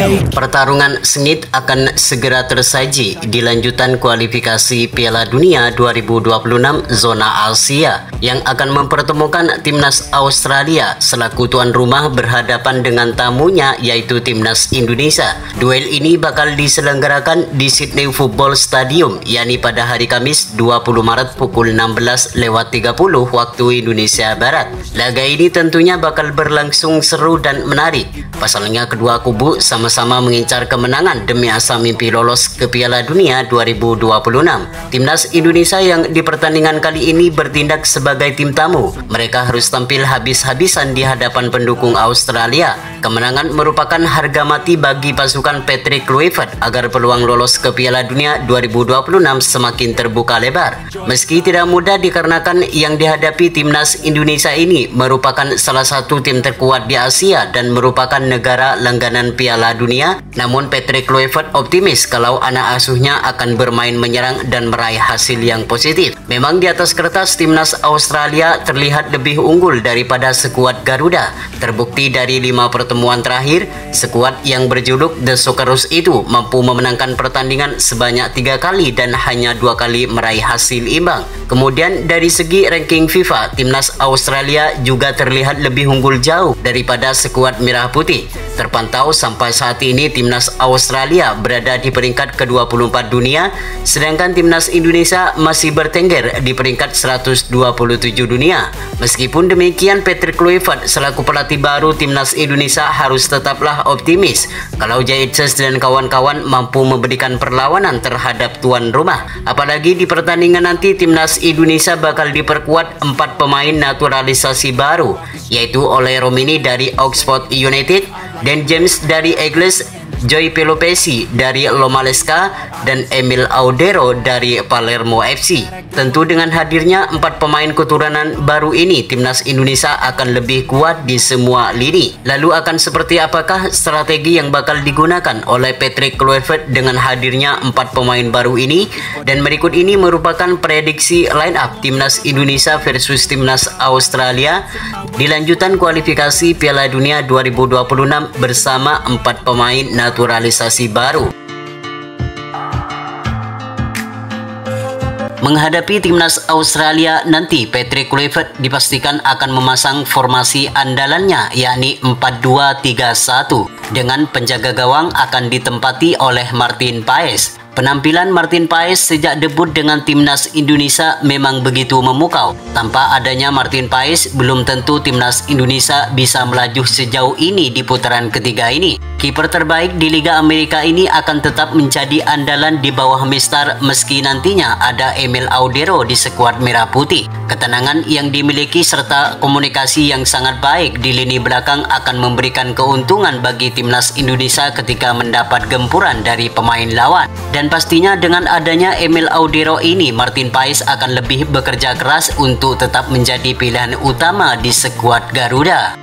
Pertarungan sengit akan segera tersaji di lanjutan kualifikasi Piala Dunia 2026 zona Asia yang akan mempertemukan timnas Australia selaku tuan rumah berhadapan dengan tamunya yaitu timnas Indonesia. Duel ini bakal diselenggarakan di Sydney Football Stadium yakni pada hari Kamis 20 Maret pukul 16.30 waktu Indonesia Barat. Laga ini tentunya bakal berlangsung seru dan menarik. Pasalnya kedua kubu sama-sama mengincar kemenangan demi asa mimpi lolos ke Piala Dunia 2026. Timnas Indonesia yang di pertandingan kali ini bertindak sebagai tim tamu. Mereka harus tampil habis-habisan di hadapan pendukung Australia. Kemenangan merupakan harga mati bagi pasukan Patrick Kluivert agar peluang lolos ke Piala Dunia 2026 semakin terbuka lebar. Meski tidak mudah dikarenakan yang dihadapi timnas Indonesia ini merupakan salah satu tim terkuat di Asia dan merupakan negara langganan Piala Dunia, namun Patrick Kluivert optimis kalau anak asuhnya akan bermain menyerang dan meraih hasil yang positif. Memang di atas kertas timnas Australia terlihat lebih unggul daripada skuad Garuda. Terbukti dari 5 pertemuan terakhir, skuad yang berjuluk The Socceroos itu mampu memenangkan pertandingan sebanyak 3 kali dan hanya 2 kali meraih hasil imbang. Kemudian dari segi ranking FIFA, timnas Australia juga terlihat lebih unggul jauh daripada skuad Merah Putih. Terpantau sampai saat ini timnas Australia berada di peringkat ke-24 dunia, sedangkan timnas Indonesia masih bertengger di peringkat 127 dunia. Meskipun demikian, Patrick Kluivert selaku pelatih baru timnas Indonesia harus tetaplah optimis kalau Jaitses dan kawan-kawan mampu memberikan perlawanan terhadap tuan rumah. Apalagi di pertandingan nanti timnas Indonesia bakal diperkuat 4 pemain naturalisasi baru, yaitu oleh Romini dari Oxford United, Dan James dari Eagles, Joy Pelopesi dari Lomaleska, dan Emil Audero dari Palermo FC. Tentu dengan hadirnya 4 pemain keturunan baru ini, timnas Indonesia akan lebih kuat di semua lini. Lalu akan seperti apakah strategi yang bakal digunakan oleh Patrick Kluivert dengan hadirnya 4 pemain baru ini? Dan berikut ini merupakan prediksi line up timnas Indonesia versus timnas Australia di lanjutan kualifikasi Piala Dunia 2026 bersama 4 pemain naturalisasi baru. Menghadapi timnas Australia nanti, Patrick Kluivert dipastikan akan memasang formasi andalannya yakni 4-2-3-1 dengan penjaga gawang akan ditempati oleh Martin Paes. Penampilan Martin Paes sejak debut dengan timnas Indonesia memang begitu memukau. Tanpa adanya Martin Paes, belum tentu timnas Indonesia bisa melaju sejauh ini di putaran ketiga ini. Kiper terbaik di Liga Amerika ini akan tetap menjadi andalan di bawah Mister meski nantinya ada Emil Audero di skuad Merah Putih. Ketenangan yang dimiliki serta komunikasi yang sangat baik di lini belakang akan memberikan keuntungan bagi timnas Indonesia ketika mendapat gempuran dari pemain lawan. Dan pastinya dengan adanya Emil Audero ini, Martin Paes akan lebih bekerja keras untuk tetap menjadi pilihan utama di skuad Garuda.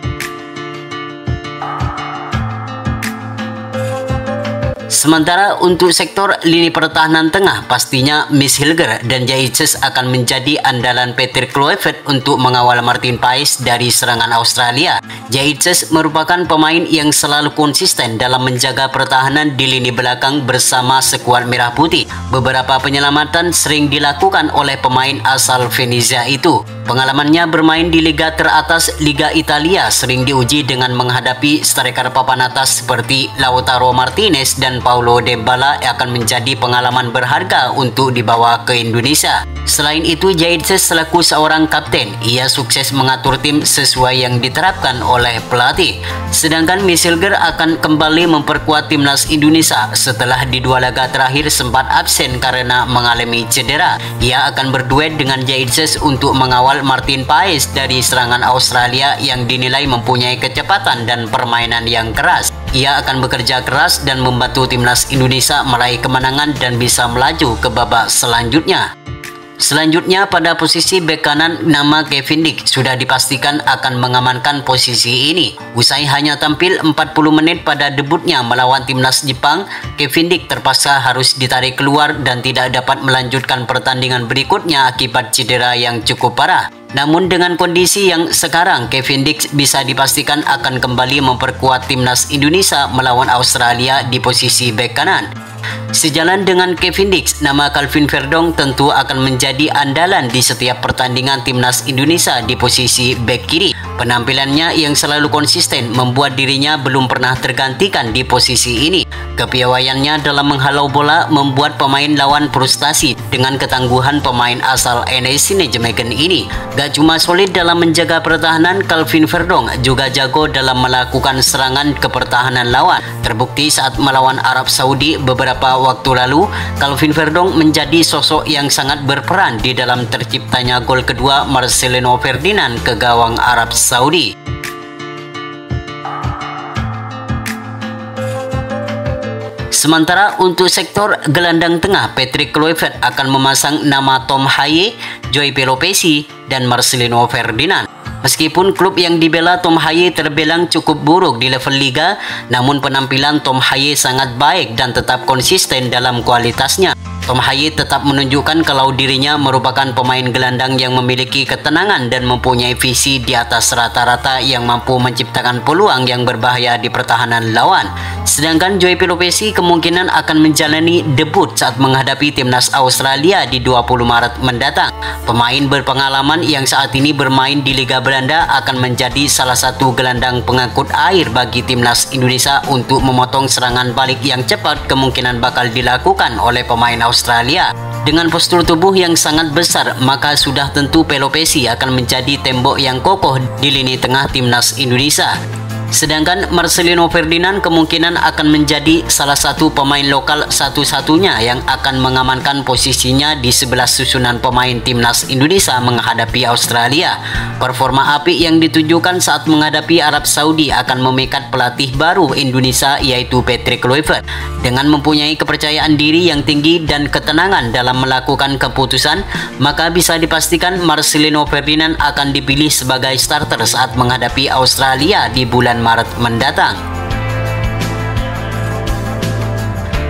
Sementara untuk sektor lini pertahanan tengah, pastinya Miss Hilger dan Jaitses akan menjadi andalan Patrick Kluivert untuk mengawal Martin Paes dari serangan Australia. Jaitses merupakan pemain yang selalu konsisten dalam menjaga pertahanan di lini belakang bersama skuad Merah Putih. Beberapa penyelamatan sering dilakukan oleh pemain asal Venezia itu. Pengalamannya bermain di liga teratas Liga Italia sering diuji dengan menghadapi striker papan atas seperti Lautaro Martinez dan Paulo Dybala yang akan menjadi pengalaman berharga untuk dibawa ke Indonesia. Selain itu, Jaitses selaku seorang kapten, ia sukses mengatur tim sesuai yang diterapkan oleh pelatih. Sedangkan Miss Hilger akan kembali memperkuat timnas Indonesia setelah di 2 laga terakhir sempat absen karena mengalami cedera. Ia akan berduet dengan Jaitses untuk mengawal Martin Paes dari serangan Australia yang dinilai mempunyai kecepatan dan permainan yang keras. Ia akan bekerja keras dan membantu timnas Indonesia meraih kemenangan dan bisa melaju ke babak selanjutnya. Selanjutnya pada posisi bek kanan, nama Kevin Dix sudah dipastikan akan mengamankan posisi ini. Usai hanya tampil 40 menit pada debutnya melawan timnas Jepang, Kevin Dix terpaksa harus ditarik keluar dan tidak dapat melanjutkan pertandingan berikutnya akibat cedera yang cukup parah. Namun dengan kondisi yang sekarang, Kevin Dix bisa dipastikan akan kembali memperkuat timnas Indonesia melawan Australia di posisi bek kanan. Sejalan dengan Kevin Dix, nama Calvin Verdong tentu akan menjadi andalan di setiap pertandingan timnas Indonesia di posisi bek kiri. Penampilannya yang selalu konsisten membuat dirinya belum pernah tergantikan di posisi ini. Kepiawaiannya dalam menghalau bola membuat pemain lawan frustasi dengan ketangguhan pemain asal NEC Nijmegen ini. Gak cuma solid dalam menjaga pertahanan, Calvin Verdong juga jago dalam melakukan serangan ke pertahanan lawan. Terbukti saat melawan Arab Saudi beberapa waktu lalu, Calvin Verdong menjadi sosok yang sangat berperan di dalam terciptanya gol kedua Marcelino Ferdinand ke gawang Arab Saudi. Sementara untuk sektor gelandang tengah, Patrick Kluivert akan memasang nama Tom Haye, Joey Pelopessi, dan Marcelino Ferdinand. Meskipun klub yang dibela Tom Haye terbilang cukup buruk di level liga, namun penampilan Tom Haye sangat baik dan tetap konsisten dalam kualitasnya. Tom Haye tetap menunjukkan kalau dirinya merupakan pemain gelandang yang memiliki ketenangan dan mempunyai visi di atas rata-rata yang mampu menciptakan peluang yang berbahaya di pertahanan lawan. Sedangkan Joey Pelopessi kemungkinan akan menjalani debut saat menghadapi timnas Australia di 20 Maret mendatang. Pemain berpengalaman yang saat ini bermain di Liga Belanda akan menjadi salah satu gelandang pengangkut air bagi timnas Indonesia untuk memotong serangan balik yang cepat kemungkinan bakal dilakukan oleh pemain Australia. Dengan postur tubuh yang sangat besar, maka sudah tentu Pelopessi akan menjadi tembok yang kokoh di lini tengah timnas Indonesia. Sedangkan Marcelino Ferdinand kemungkinan akan menjadi salah satu pemain lokal satu-satunya yang akan mengamankan posisinya di sebelah susunan pemain timnas Indonesia menghadapi Australia. Performa apik yang ditunjukkan saat menghadapi Arab Saudi akan memikat pelatih baru Indonesia yaitu Patrick Kluivert. Dengan mempunyai kepercayaan diri yang tinggi dan ketenangan dalam melakukan keputusan, maka bisa dipastikan Marcelino Ferdinand akan dipilih sebagai starter saat menghadapi Australia di bulan Maret mendatang.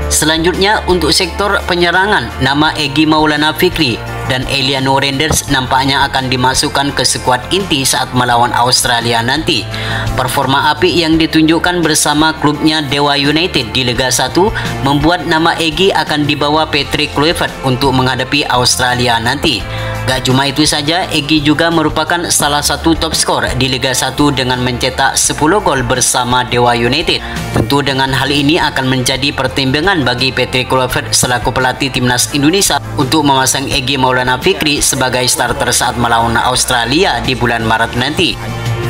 Selanjutnya untuk sektor penyerangan, nama Egy Maulana Fikri dan Eliano Renders nampaknya akan dimasukkan ke skuad inti saat melawan Australia nanti. Performa apik yang ditunjukkan bersama klubnya Dewa United di Liga 1 membuat nama Egy akan dibawa Patrick Kluivert untuk menghadapi Australia nanti. Gak cuma itu saja, Egy juga merupakan salah satu top skor di Liga 1 dengan mencetak 10 gol bersama Dewa United. Tentu dengan hal ini akan menjadi pertimbangan bagi Patrick Kluivert selaku pelatih timnas Indonesia untuk memasang Egy Maulana Fikri sebagai starter saat melawan Australia di bulan Maret nanti.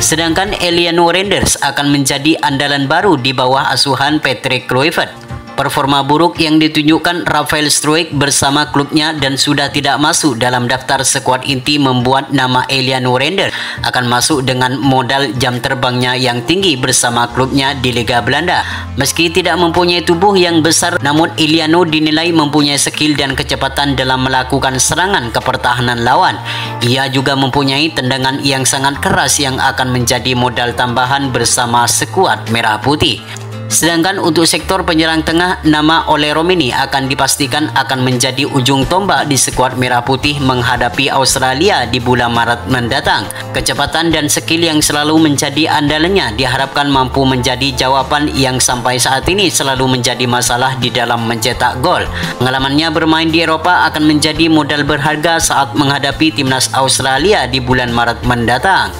Sedangkan Eliano Renders akan menjadi andalan baru di bawah asuhan Patrick Kluivert. Performa buruk yang ditunjukkan Rafael Struijk bersama klubnya dan sudah tidak masuk dalam daftar skuad inti membuat nama Eliano Renders akan masuk dengan modal jam terbangnya yang tinggi bersama klubnya di Liga Belanda. Meski tidak mempunyai tubuh yang besar, namun Eliano dinilai mempunyai skill dan kecepatan dalam melakukan serangan ke pertahanan lawan. Ia juga mempunyai tendangan yang sangat keras yang akan menjadi modal tambahan bersama skuad Merah Putih. Sedangkan untuk sektor penyerang tengah, nama Ole Romini akan dipastikan akan menjadi ujung tombak di skuad Merah Putih menghadapi Australia di bulan Maret mendatang. Kecepatan dan skill yang selalu menjadi andalannya diharapkan mampu menjadi jawaban yang sampai saat ini selalu menjadi masalah di dalam mencetak gol. Pengalamannya bermain di Eropa akan menjadi modal berharga saat menghadapi timnas Australia di bulan Maret mendatang.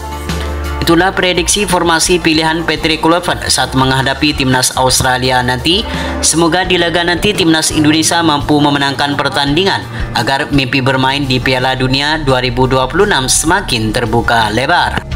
Itulah prediksi formasi pilihan Patrick Kluivert saat menghadapi timnas Australia nanti. Semoga di laga nanti timnas Indonesia mampu memenangkan pertandingan agar mimpi bermain di Piala Dunia 2026 semakin terbuka lebar.